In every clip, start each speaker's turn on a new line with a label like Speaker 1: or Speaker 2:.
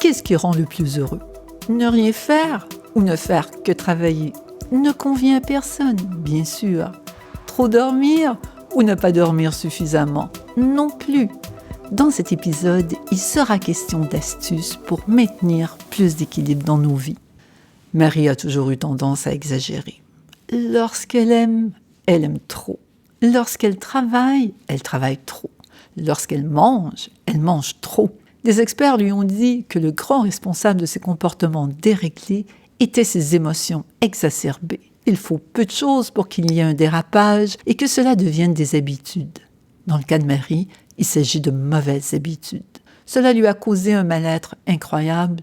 Speaker 1: Qu'est-ce qui rend le plus heureux? Ne rien faire ou ne faire que travailler ne convient à personne, bien sûr. Trop dormir ou ne pas dormir suffisamment non plus. Dans cet épisode, il sera question d'astuces pour maintenir plus d'équilibre dans nos vies. Marie a toujours eu tendance à exagérer. Lorsqu'elle aime, elle aime trop. Lorsqu'elle travaille trop. Lorsqu'elle mange, elle mange trop. Des experts lui ont dit que le grand responsable de ses comportements déréglés étaient ses émotions exacerbées. Il faut peu de choses pour qu'il y ait un dérapage et que cela devienne des habitudes. Dans le cas de Marie, il s'agit de mauvaises habitudes. Cela lui a causé un mal-être incroyable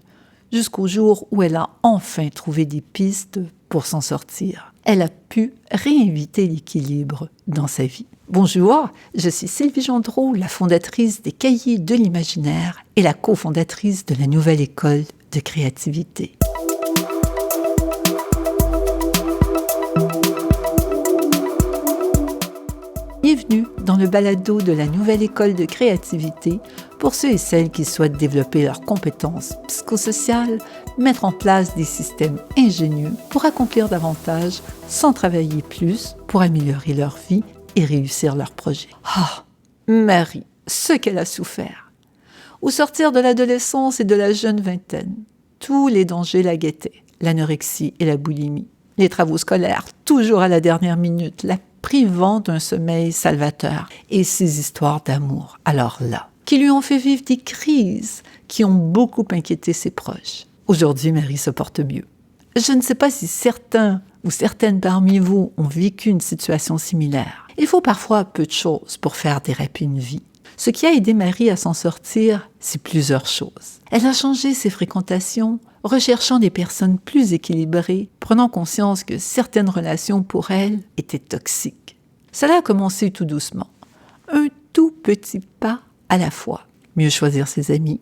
Speaker 1: jusqu'au jour où elle a enfin trouvé des pistes pour s'en sortir. Elle a pu réinviter l'équilibre dans sa vie. Bonjour, je suis Sylvie Gendreau, la fondatrice des Cahiers de l'Imaginaire et la cofondatrice de la Nouvelle École de Créativité. Bienvenue dans le balado de la Nouvelle École de Créativité pour ceux et celles qui souhaitent développer leurs compétences psychosociales, mettre en place des systèmes ingénieux pour accomplir davantage sans travailler plus pour améliorer leur vie et réussir leurs projets. Ah, Marie, ce qu'elle a souffert. Au sortir de l'adolescence et de la jeune vingtaine, tous les dangers la guettaient, l'anorexie et la boulimie, les travaux scolaires toujours à la dernière minute, la privant d'un sommeil salvateur et ses histoires d'amour, alors là, qui lui ont fait vivre des crises qui ont beaucoup inquiété ses proches. Aujourd'hui, Marie se porte mieux. Je ne sais pas si certains ou certaines parmi vous ont vécu une situation similaire. Il faut parfois peu de choses pour faire déraper une vie. Ce qui a aidé Marie à s'en sortir, c'est plusieurs choses. Elle a changé ses fréquentations, recherchant des personnes plus équilibrées, prenant conscience que certaines relations pour elle étaient toxiques. Cela a commencé tout doucement. Un tout petit pas à la fois. Mieux choisir ses amis,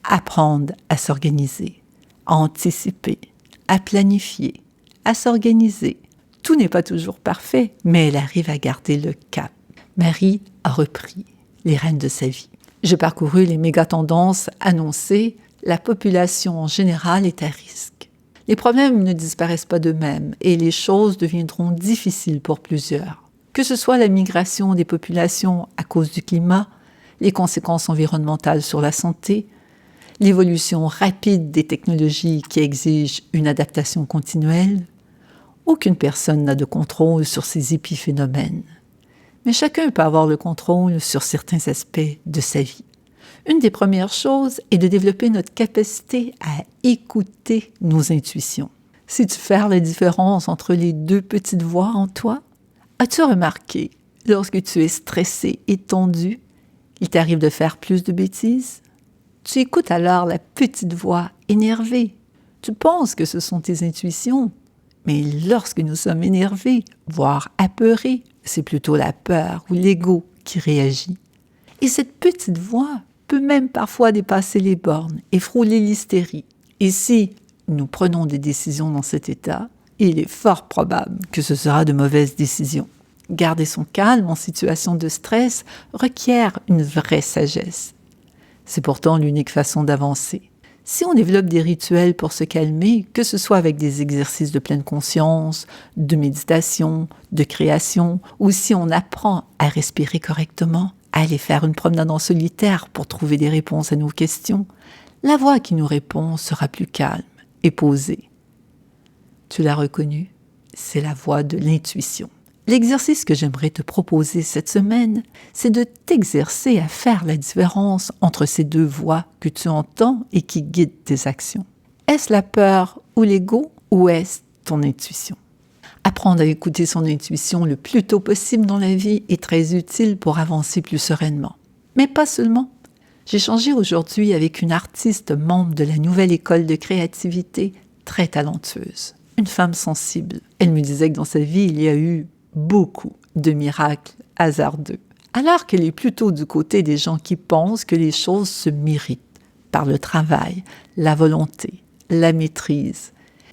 Speaker 1: apprendre à s'organiser, à anticiper, à planifier, à s'organiser. Tout n'est pas toujours parfait, mais elle arrive à garder le cap. Marie a repris les rênes de sa vie. J'ai parcouru les méga-tendances annoncées. La population en général est à risque. Les problèmes ne disparaissent pas d'eux-mêmes et les choses deviendront difficiles pour plusieurs. Que ce soit la migration des populations à cause du climat, les conséquences environnementales sur la santé, l'évolution rapide des technologies qui exigent une adaptation continuelle, aucune personne n'a de contrôle sur ces épiphénomènes. Mais chacun peut avoir le contrôle sur certains aspects de sa vie. Une des premières choses est de développer notre capacité à écouter nos intuitions. Sais-tu faire la différence entre les deux petites voix en toi? As-tu remarqué, lorsque tu es stressé et tendu, il t'arrive de faire plus de bêtises? Tu écoutes alors la petite voix énervée. Tu penses que ce sont tes intuitions, mais lorsque nous sommes énervés, voire apeurés, c'est plutôt la peur ou l'ego qui réagit. Et cette petite voix peut même parfois dépasser les bornes et frôler l'hystérie. Et si nous prenons des décisions dans cet état, il est fort probable que ce sera de mauvaises décisions. Garder son calme en situation de stress requiert une vraie sagesse. C'est pourtant l'unique façon d'avancer. Si on développe des rituels pour se calmer, que ce soit avec des exercices de pleine conscience, de méditation, de création, ou si on apprend à respirer correctement, à aller faire une promenade en solitaire pour trouver des réponses à nos questions, la voix qui nous répond sera plus calme et posée. Tu l'as reconnue, c'est la voix de l'intuition. L'exercice que j'aimerais te proposer cette semaine, c'est de t'exercer à faire la différence entre ces deux voix que tu entends et qui guident tes actions. Est-ce la peur ou l'ego ou est-ce ton intuition? Apprendre à écouter son intuition le plus tôt possible dans la vie est très utile pour avancer plus sereinement. Mais pas seulement. J'ai échangé aujourd'hui avec une artiste membre de la Nouvelle École de Créativité très talentueuse, une femme sensible. Elle me disait que dans sa vie, il y a eu beaucoup de miracles hasardeux, alors qu'elle est plutôt du côté des gens qui pensent que les choses se méritent par le travail, la volonté, la maîtrise.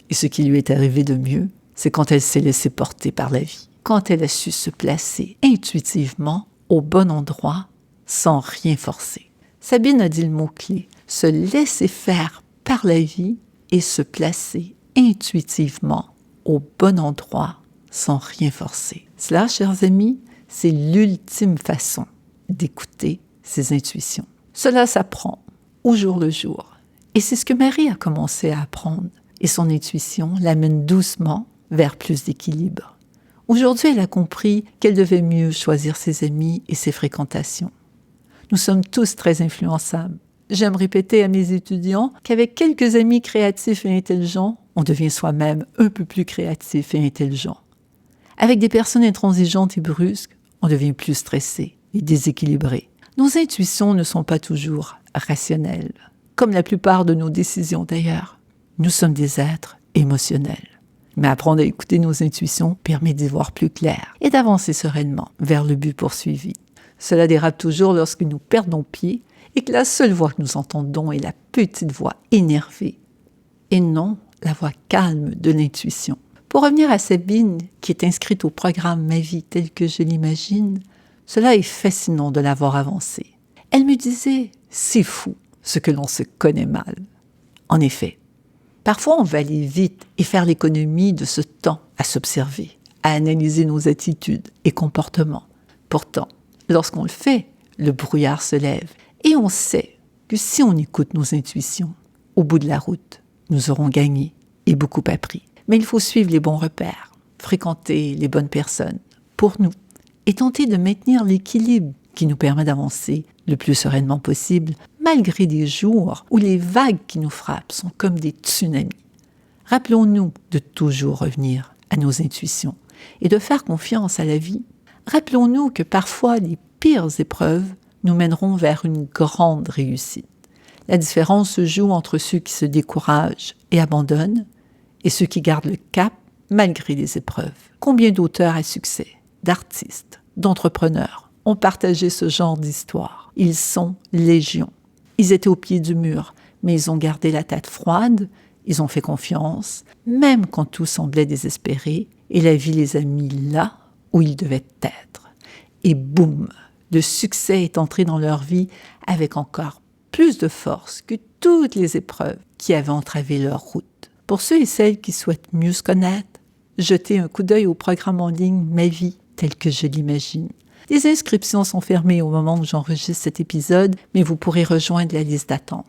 Speaker 1: Et ce qui lui est arrivé de mieux, c'est quand elle s'est laissée porter par la vie, quand elle a su se placer intuitivement au bon endroit sans rien forcer. Sabine a dit le mot-clé, se laisser faire par la vie et se placer intuitivement au bon endroit sans rien forcer. Cela, chers amis, c'est l'ultime façon d'écouter ses intuitions. Cela s'apprend au jour le jour. Et c'est ce que Marie a commencé à apprendre. Et son intuition l'amène doucement vers plus d'équilibre. Aujourd'hui, elle a compris qu'elle devait mieux choisir ses amis et ses fréquentations. Nous sommes tous très influençables. J'aime répéter à mes étudiants qu'avec quelques amis créatifs et intelligents, on devient soi-même un peu plus créatif et intelligent. Avec des personnes intransigeantes et brusques, on devient plus stressé et déséquilibré. Nos intuitions ne sont pas toujours rationnelles, comme la plupart de nos décisions d'ailleurs. Nous sommes des êtres émotionnels. Mais apprendre à écouter nos intuitions permet d'y voir plus clair et d'avancer sereinement vers le but poursuivi. Cela dérape toujours lorsque nous perdons pied et que la seule voix que nous entendons est la petite voix énervée et non la voix calme de l'intuition. Pour revenir à Sabine, qui est inscrite au programme Ma vie telle que je l'imagine, cela est fascinant de la voir avancer. Elle me disait « c'est fou ce que l'on se connaît mal ». En effet, parfois on va aller vite et faire l'économie de ce temps à s'observer, à analyser nos attitudes et comportements. Pourtant, lorsqu'on le fait, le brouillard se lève et on sait que si on écoute nos intuitions, au bout de la route, nous aurons gagné et beaucoup appris. Mais il faut suivre les bons repères, fréquenter les bonnes personnes pour nous et tenter de maintenir l'équilibre qui nous permet d'avancer le plus sereinement possible, malgré des jours où les vagues qui nous frappent sont comme des tsunamis. Rappelons-nous de toujours revenir à nos intuitions et de faire confiance à la vie. Rappelons-nous que parfois les pires épreuves nous mèneront vers une grande réussite. La différence se joue entre ceux qui se découragent et abandonnent et ceux qui gardent le cap malgré les épreuves. Combien d'auteurs à succès, d'artistes, d'entrepreneurs ont partagé ce genre d'histoire? Ils sont légion. Ils étaient au pied du mur, mais ils ont gardé la tête froide, ils ont fait confiance, même quand tout semblait désespéré, et la vie les a mis là où ils devaient être. Et boum, le succès est entré dans leur vie avec encore plus de force que toutes les épreuves qui avaient entravé leur route. Pour ceux et celles qui souhaitent mieux se connaître, jetez un coup d'œil au programme en ligne Ma vie telle que je l'imagine. Les inscriptions sont fermées au moment où j'enregistre cet épisode, mais vous pourrez rejoindre la liste d'attente.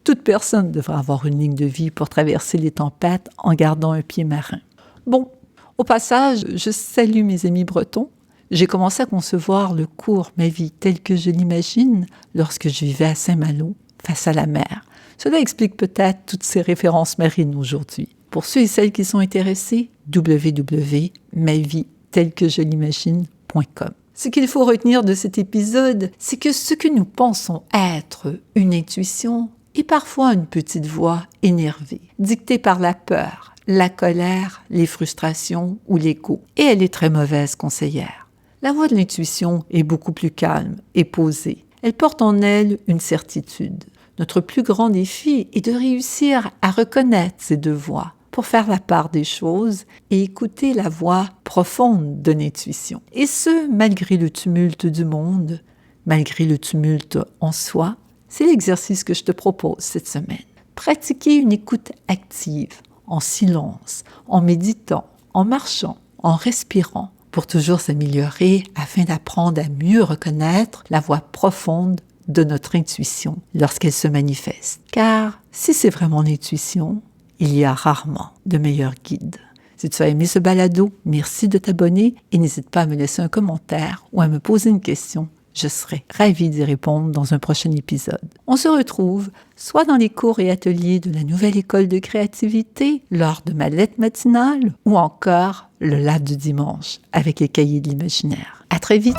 Speaker 1: Toute personne devra avoir une ligne de vie pour traverser les tempêtes en gardant un pied marin. Bon, au passage, je salue mes amis bretons. J'ai commencé à concevoir le cours Ma vie telle que je l'imagine lorsque je vivais à Saint-Malo, face à la mer. Cela explique peut-être toutes ces références marines aujourd'hui. Pour ceux et celles qui sont intéressés, www.mavie-telle-que-je-l'imagine.com. Ce qu'il faut retenir de cet épisode, c'est que ce que nous pensons être une intuition est parfois une petite voix énervée, dictée par la peur, la colère, les frustrations ou l'ego. Et elle est très mauvaise conseillère. La voix de l'intuition est beaucoup plus calme et posée. Elle porte en elle une certitude. Notre plus grand défi est de réussir à reconnaître ces deux voix pour faire la part des choses et écouter la voix profonde de l'intuition. Et ce, malgré le tumulte du monde, malgré le tumulte en soi, c'est l'exercice que je te propose cette semaine. Pratiquer une écoute active, en silence, en méditant, en marchant, en respirant, pour toujours s'améliorer afin d'apprendre à mieux reconnaître la voix profonde de notre intuition lorsqu'elle se manifeste. Car si c'est vraiment l'intuition, il y a rarement de meilleurs guides. Si tu as aimé ce balado, merci de t'abonner et n'hésite pas à me laisser un commentaire ou à me poser une question. Je serai ravie d'y répondre dans un prochain épisode. On se retrouve soit dans les cours et ateliers de la Nouvelle École de créativité lors de ma lettre matinale ou encore le lab du dimanche avec les cahiers de l'imaginaire. À très vite!